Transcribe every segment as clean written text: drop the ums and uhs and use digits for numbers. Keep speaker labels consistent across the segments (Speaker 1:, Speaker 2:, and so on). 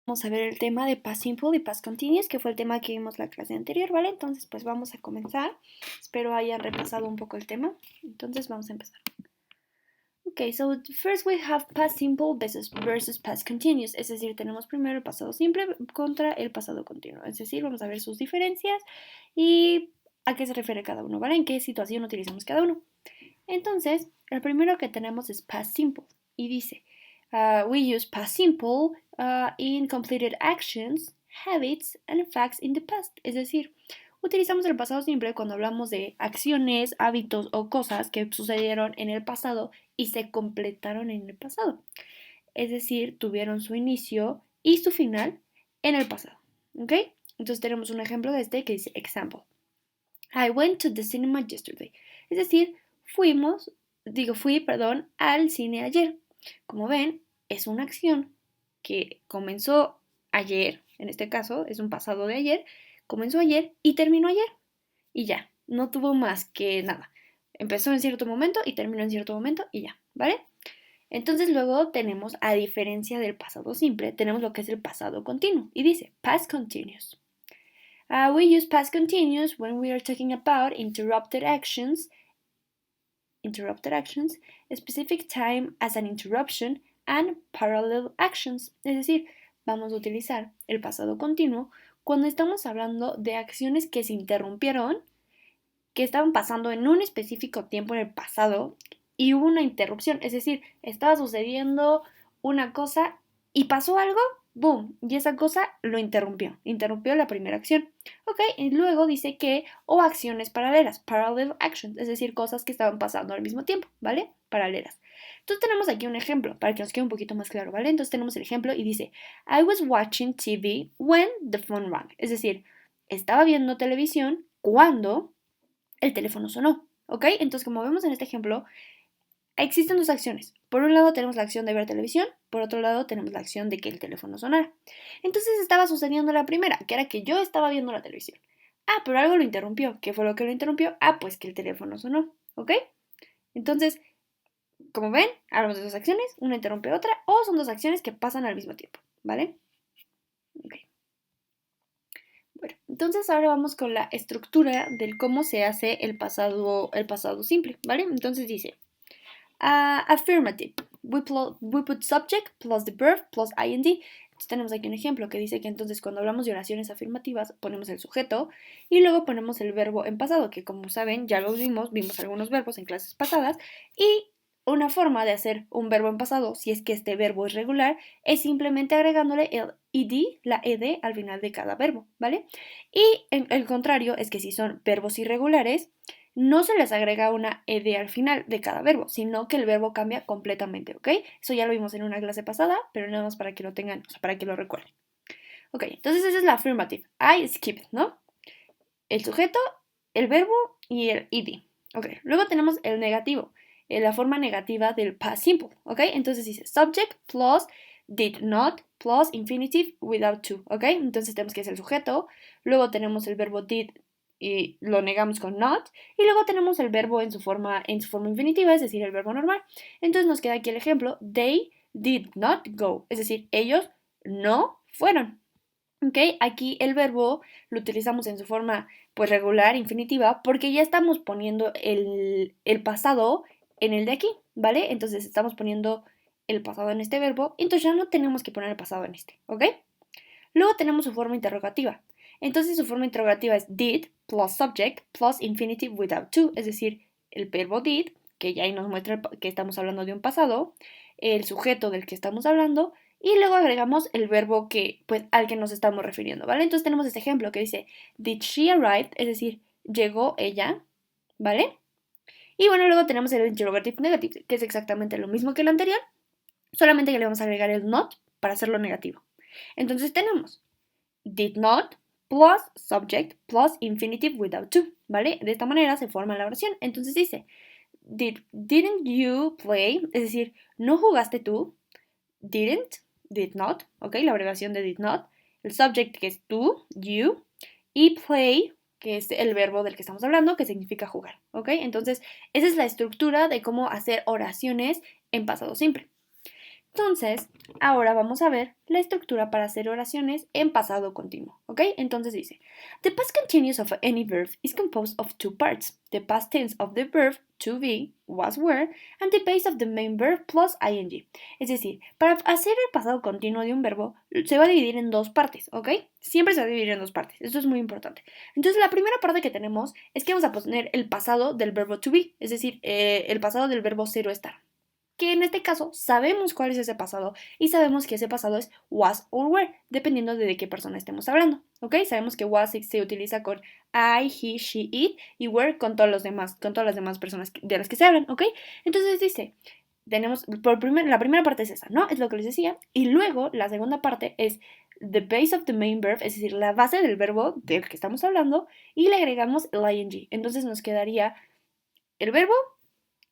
Speaker 1: Vamos a ver el tema de past simple y past continuous, que fue el tema que vimos la clase anterior, ¿vale? Entonces, pues vamos a comenzar. Espero hayan repasado un poco el tema. Entonces, vamos a empezar. Okay, so first we have past simple versus past continuous. Es decir, tenemos primero el pasado simple contra el pasado continuo. Es decir, vamos a ver sus diferencias y a qué se refiere cada uno, ¿vale? En qué situación utilizamos cada uno. Entonces, el primero que tenemos es past simple y dice, we use past simple in completed actions, habits, and facts in the past. Es decir, utilizamos el pasado simple cuando hablamos de acciones, hábitos o cosas que sucedieron en el pasado y se completaron en el pasado. Es decir, tuvieron su inicio y su final en el pasado. ¿Ok? Entonces tenemos un ejemplo de este que dice example. I went to the cinema yesterday. Es decir, fui al cine ayer. Como ven, es una acción que comenzó ayer, en este caso es un pasado de ayer, comenzó ayer y terminó ayer. Y ya, no tuvo más que nada. Empezó en cierto momento y terminó en cierto momento y ya, ¿vale? Entonces luego tenemos, a diferencia del pasado simple, tenemos lo que es el pasado continuo y dice past continuous. We use past continuous when we are talking about interrupted actions, specific time as an interruption, and parallel actions. Es decir, vamos a utilizar el pasado continuo cuando estamos hablando de acciones que se interrumpieron, que estaban pasando en un específico tiempo en el pasado y hubo una interrupción. Es decir, estaba sucediendo una cosa y pasó algo, boom, y esa cosa lo interrumpió la primera acción. Ok, y luego dice que, o acciones paralelas, parallel actions, es decir, cosas que estaban pasando al mismo tiempo, ¿vale? Paralelas. Entonces tenemos aquí un ejemplo, para que nos quede un poquito más claro, ¿vale? Entonces tenemos el ejemplo y dice, I was watching TV when the phone rang, es decir, estaba viendo televisión cuando el teléfono sonó, ¿ok? Entonces, como vemos en este ejemplo, existen dos acciones. Por un lado tenemos la acción de ver televisión, por otro lado tenemos la acción de que el teléfono sonara. Entonces estaba sucediendo la primera, que era que yo estaba viendo la televisión. Ah, pero algo lo interrumpió. ¿Qué fue lo que lo interrumpió? Ah, pues que el teléfono sonó, ¿ok? Entonces, como ven, hablamos de dos acciones, una interrumpe otra, o son dos acciones que pasan al mismo tiempo, ¿vale? Ok. Bueno, entonces ahora vamos con la estructura del cómo se hace el pasado simple, ¿vale? Entonces dice, affirmative. We put subject plus the verb plus ing. Entonces tenemos aquí un ejemplo que dice que entonces cuando hablamos de oraciones afirmativas ponemos el sujeto y luego ponemos el verbo en pasado, que como saben ya lo vimos algunos verbos en clases pasadas y una forma de hacer un verbo en pasado, si es que este verbo es regular, es simplemente agregándole el ed, la ed al final de cada verbo, ¿vale? Y el contrario es que si son verbos irregulares, no se les agrega una ed al final de cada verbo, sino que el verbo cambia completamente, ¿ok? Eso ya lo vimos en una clase pasada, pero nada más para que lo tengan, o sea, para que lo recuerden. Ok, entonces esa es la affirmative. I skipped, ¿no? El sujeto, el verbo y el ed. Ok, luego tenemos el negativo, la forma negativa del past simple, ¿ok? Entonces dice subject plus did not plus infinitive without to, ¿ok? Entonces tenemos que es el sujeto, luego tenemos el verbo did y lo negamos con not, y luego tenemos el verbo en su forma infinitiva, es decir, el verbo normal. Entonces nos queda aquí el ejemplo, they did not go, es decir, ellos no fueron. ¿Ok? Aquí el verbo lo utilizamos en su forma pues regular, infinitiva, porque ya estamos poniendo el pasado en el de aquí, ¿vale? Entonces estamos poniendo el pasado en este verbo, entonces ya no tenemos que poner el pasado en este, ¿ok? Luego tenemos su forma interrogativa. Entonces su forma interrogativa es did plus subject plus infinitive without to, es decir, el verbo did, que ya ahí nos muestra que estamos hablando de un pasado, el sujeto del que estamos hablando, y luego agregamos el verbo que, pues, al que nos estamos refiriendo, ¿vale? Entonces tenemos este ejemplo que dice, did she arrive? Es decir, llegó ella, ¿vale? Y bueno, luego tenemos el interrogative negative, que es exactamente lo mismo que el anterior, solamente que le vamos a agregar el not para hacerlo negativo. Entonces tenemos did not plus subject plus infinitive without to, ¿vale? De esta manera se forma la oración. Entonces dice, didn't you play? Es decir, ¿no jugaste tú? Didn't, did not, ¿ok? La abreviación de did not. El subject que es tú, you. Y play, que es el verbo del que estamos hablando, que significa jugar, ¿ok? Entonces, esa es la estructura de cómo hacer oraciones en pasado simple. Entonces, ahora vamos a ver la estructura para hacer oraciones en pasado continuo, ¿ok? Entonces dice, the past continuous of any verb is composed of two parts, the past tense of the verb to be, was, were, and the base of the main verb plus ing. Es decir, para hacer el pasado continuo de un verbo, se va a dividir en dos partes, ¿ok? Siempre se va a dividir en dos partes, esto es muy importante. Entonces, la primera parte que tenemos es que vamos a poner el pasado del verbo to be, es decir, el pasado del verbo ser o estar, que en este caso sabemos cuál es ese pasado y sabemos que ese pasado es was or were, dependiendo de qué persona estemos hablando, ¿ok? Sabemos que was se utiliza con I, he, she, it y were con todas las demás personas de las que se hablan, ¿ok? Entonces dice, tenemos, la primera parte es esa, ¿no? Es lo que les decía, y luego la segunda parte es the base of the main verb, es decir, la base del verbo del que estamos hablando, y le agregamos el ing, entonces nos quedaría el verbo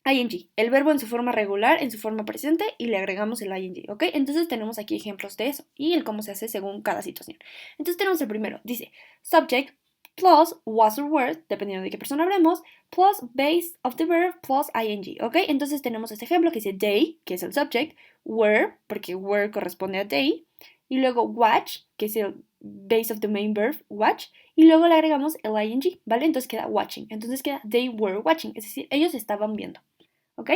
Speaker 1: ing, el verbo en su forma regular, en su forma presente y le agregamos el ing, ¿ok? Entonces tenemos aquí ejemplos de eso y el cómo se hace según cada situación. Entonces tenemos el primero, dice subject plus was or were, dependiendo de qué persona hablemos, plus base of the verb plus ing, ¿ok? Entonces tenemos este ejemplo que dice day, que es el subject, were, porque were corresponde a day, y luego watch, que es el base of the main verb, watch, y luego le agregamos el ing, ¿vale? Entonces queda watching, entonces queda they were watching, es decir, ellos estaban viendo. ¿Ok?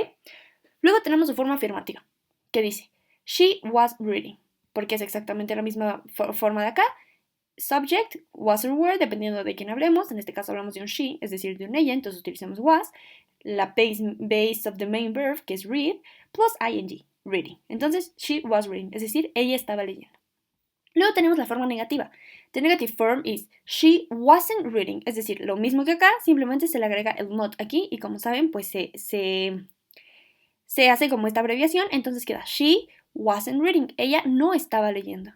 Speaker 1: Luego tenemos su forma afirmativa, que dice, she was reading, porque es exactamente la misma forma de acá. Subject, was or were, dependiendo de quién hablemos. En este caso hablamos de un she, es decir, de un ella, entonces utilizamos was. La base of the main verb, que es read, plus ing, reading. Entonces, she was reading, es decir, ella estaba leyendo. Luego tenemos la forma negativa. The negative form is she wasn't reading, es decir, lo mismo que acá, simplemente se le agrega el not aquí y como saben, pues se hace como esta abreviación, entonces queda she wasn't reading, ella no estaba leyendo.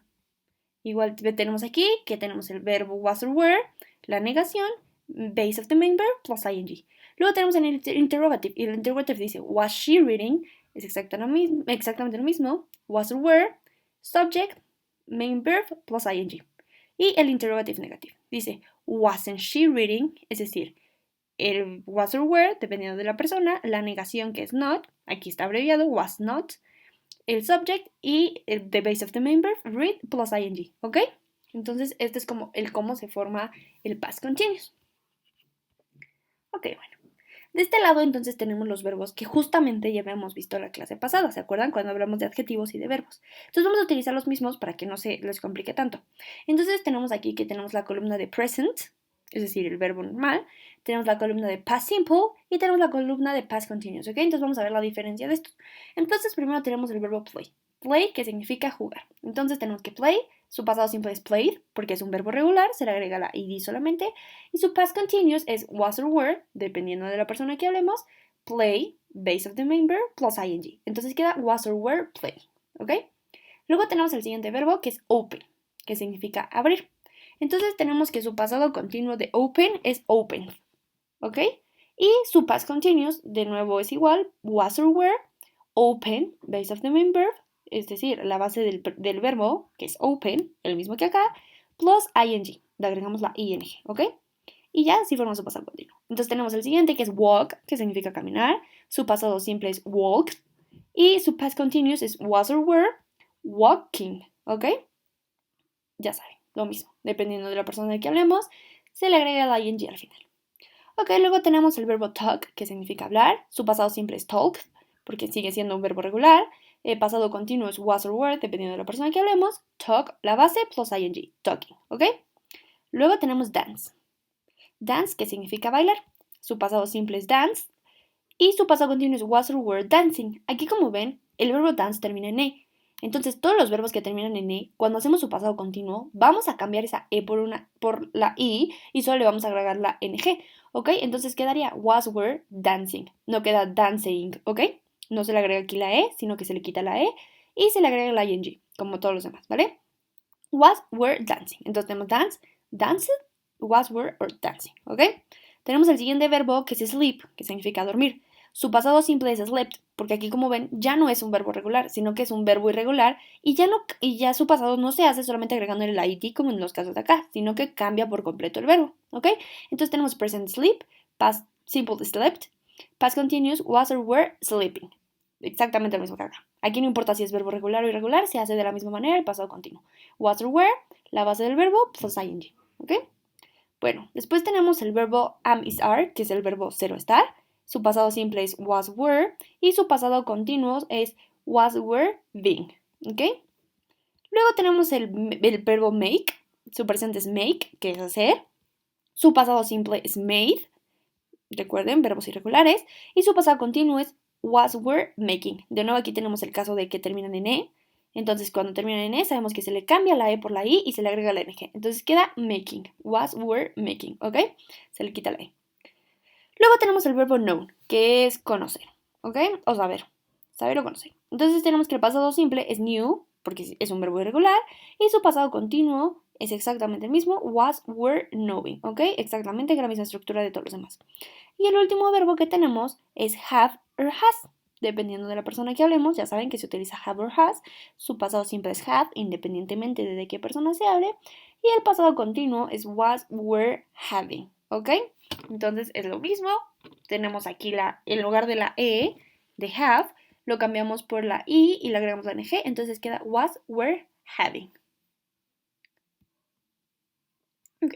Speaker 1: Igual tenemos aquí que tenemos el verbo was or were, la negación, base of the main verb plus ing. Luego tenemos el interrogative y el interrogative dice was she reading, es exactamente lo mismo, was or were, subject, main verb plus ing. Y el interrogative negative dice wasn't she reading, es decir, el was or were, dependiendo de la persona, la negación que es not, aquí está abreviado, was not, el subject y el the base of the main verb, read plus ing, ¿ok? Entonces, este es como el cómo se forma el past continuous. Ok, bueno. De este lado, entonces, tenemos los verbos que justamente ya habíamos visto la clase pasada, ¿se acuerdan? Cuando hablamos de adjetivos y de verbos. Entonces, vamos a utilizar los mismos para que no se les complique tanto. Entonces, tenemos aquí que tenemos la columna de present, es decir, el verbo normal. Tenemos la columna de past simple y tenemos la columna de past continuous, ¿ok? Entonces, vamos a ver la diferencia de estos. Entonces, primero tenemos el verbo play. Play, que significa jugar. Entonces, tenemos que play. Su pasado simple es played, porque es un verbo regular, se le agrega la id solamente. Y su past continuous es was or were, dependiendo de la persona que hablemos, play, base of the main verb, plus ing. Entonces queda was or were play, ¿ok? Luego tenemos el siguiente verbo, que es open, que significa abrir. Entonces tenemos que su pasado continuo de open es opened, ¿ok? Y su past continuous, de nuevo, es igual, was or were, open, base of the main verb, es decir, la base del verbo, que es open, el mismo que acá, plus ing, le agregamos la ing, ¿ok? Y ya así forma su pasado continuo. Entonces tenemos el siguiente, que es walk, que significa caminar, su pasado simple es walked, y su past continuous es was or were, walking, ¿ok? Ya saben, lo mismo, dependiendo de la persona de que hablemos, se le agrega la ing al final. Ok, luego tenemos el verbo talk, que significa hablar, su pasado simple es talked, porque sigue siendo un verbo regular, el pasado continuo es was or were, dependiendo de la persona que hablemos, talk, la base, plus ing, talking, ¿ok? Luego tenemos dance. Dance, que significa bailar, su pasado simple es dance, y su pasado continuo es was or were dancing. Aquí, como ven, el verbo dance termina en e. Entonces, todos los verbos que terminan en e, cuando hacemos su pasado continuo, vamos a cambiar esa e por la i y solo le vamos a agregar la ng, ¿ok? Entonces quedaría was were dancing, no queda dancing, ¿ok? No se le agrega aquí la e, sino que se le quita la e y se le agrega la ing, como todos los demás, ¿vale? Was were dancing. Entonces tenemos dance, danced, was were or dancing, ¿ok? Tenemos el siguiente verbo que es sleep, que significa dormir. Su pasado simple es slept, porque aquí, como ven, ya no es un verbo regular, sino que es un verbo irregular y ya su pasado no se hace solamente agregándole la id como en los casos de acá, sino que cambia por completo el verbo, ¿ok? Entonces tenemos present sleep, past simple slept, past continuous was or were sleeping. Exactamente lo mismo que acá. Aquí no importa si es verbo regular o irregular, se hace de la misma manera el pasado continuo. Was or were, la base del verbo, plus ing. ¿Ok? Bueno, después tenemos el verbo am, is, are, que es el verbo ser o estar. Su pasado simple es was, were. Y su pasado continuo es was, were, being. ¿Ok? Luego tenemos el verbo make. Su presente es make, que es hacer. Su pasado simple es made. Recuerden, verbos irregulares. Y su pasado continuo es was, were, making. De nuevo aquí tenemos el caso de que terminan en E. Entonces cuando terminan en E sabemos que se le cambia la E por la I y se le agrega la ing. Entonces queda making. Was, were, making. ¿Ok? Se le quita la E. Luego tenemos el verbo know, que es conocer. ¿Ok? O saber. Saber o conocer. Entonces tenemos que el pasado simple es knew, porque es un verbo irregular. Y su pasado continuo es exactamente el mismo. Was, were, knowing. ¿Ok? Exactamente la misma estructura de todos los demás. Y el último verbo que tenemos es have or has. Dependiendo de la persona que hablemos, ya saben que se utiliza have or has. Su pasado siempre es have, independientemente de qué persona se hable. Y el pasado continuo es was, were, having. ¿Ok? Entonces es lo mismo. Tenemos aquí en lugar de la E de have, lo cambiamos por la I y le agregamos la ing. Entonces queda was, were, having. Ok.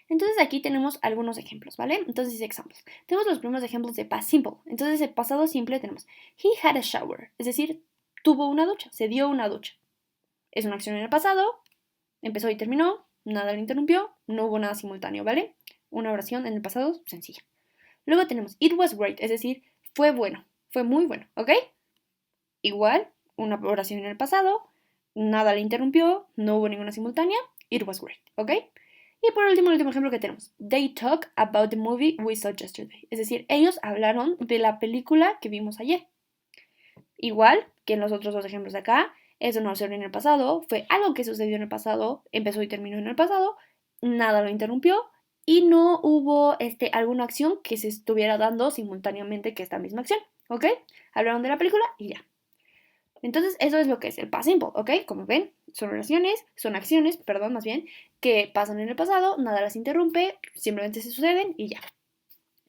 Speaker 1: Entonces aquí tenemos algunos ejemplos, ¿vale? Entonces, examples. Tenemos los primeros ejemplos de past simple. Entonces, el pasado simple tenemos he had a shower, es decir, tuvo una ducha, se dio una ducha. Es una acción en el pasado, empezó y terminó, nada lo interrumpió, no hubo nada simultáneo, ¿vale? Una oración en el pasado sencilla. Luego tenemos it was great, es decir, fue bueno, fue muy bueno, ¿ok? Igual, una oración en el pasado, nada le interrumpió, no hubo ninguna simultánea, it was great, ¿ok? Y por último, el último ejemplo que tenemos. They talk about the movie we saw yesterday. Es decir, ellos hablaron de la película que vimos ayer. Igual que en los otros dos ejemplos de acá, es una oración en el pasado, fue algo que sucedió en el pasado, empezó y terminó en el pasado, nada lo interrumpió y no hubo alguna acción que se estuviera dando simultáneamente que esta misma acción. ¿Ok? Hablaron de la película y ya. Entonces, eso es lo que es el past simple, ¿ok? Como ven, son acciones, más bien, que pasan en el pasado, nada las interrumpe, simplemente se suceden y ya.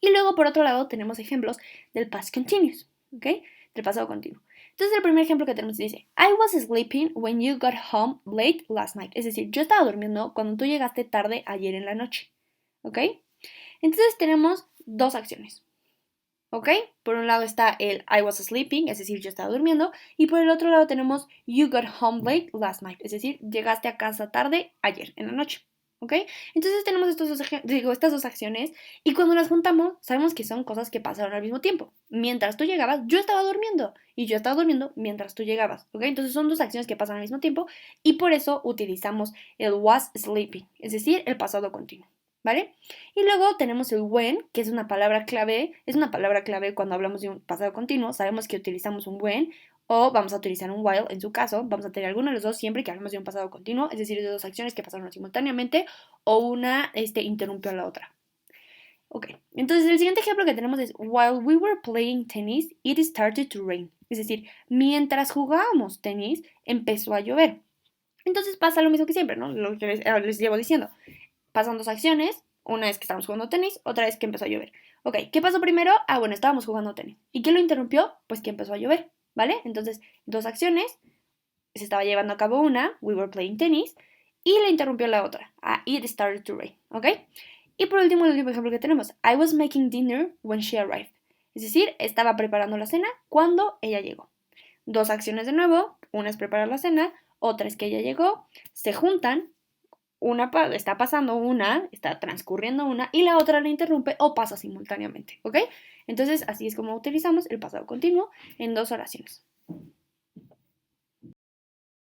Speaker 1: Y luego, por otro lado, tenemos ejemplos del past continuous, ¿ok? Del pasado continuo. Entonces, el primer ejemplo que tenemos dice, I was sleeping when you got home late last night. Es decir, yo estaba durmiendo cuando tú llegaste tarde ayer en la noche, ¿ok? Entonces, tenemos dos acciones. ¿Ok? Por un lado está el I was sleeping, es decir, yo estaba durmiendo, y por el otro lado tenemos you got home late last night, es decir, llegaste a casa tarde ayer en la noche. ¿Ok? Entonces tenemos estas dos acciones y cuando las juntamos sabemos que son cosas que pasaron al mismo tiempo. Mientras tú llegabas, yo estaba durmiendo y yo estaba durmiendo mientras tú llegabas. ¿Ok? Entonces son dos acciones que pasan al mismo tiempo y por eso utilizamos el was sleeping, es decir, el pasado continuo. ¿Vale? Y luego tenemos el when, que es una palabra clave. Es una palabra clave cuando hablamos de un pasado continuo. Sabemos que utilizamos un when o vamos a utilizar un while. En su caso, vamos a tener alguno de los dos siempre que hablamos de un pasado continuo, es decir, de dos acciones que pasaron simultáneamente o una interrumpió a la otra. Ok, entonces el siguiente ejemplo que tenemos es while we were playing tennis, it started to rain. Es decir, mientras jugábamos tenis, empezó a llover. Entonces pasa lo mismo que siempre, ¿no? Lo que les llevo diciendo. Pasan dos acciones, una vez que estábamos jugando tenis, otra vez que empezó a llover. Ok, ¿qué pasó primero? Ah, bueno, estábamos jugando tenis. ¿Y qué lo interrumpió? Pues que empezó a llover, ¿vale? Entonces, dos acciones, se estaba llevando a cabo una, we were playing tennis, y le interrumpió la otra, it started to rain, ¿ok? Y por último, el último ejemplo que tenemos, I was making dinner when she arrived. Es decir, estaba preparando la cena cuando ella llegó. Dos acciones de nuevo, una es preparar la cena, otra es que ella llegó, se juntan, está pasando una, está transcurriendo una y la otra la interrumpe o pasa simultáneamente, ¿ok? Entonces así es como utilizamos el pasado continuo en dos oraciones.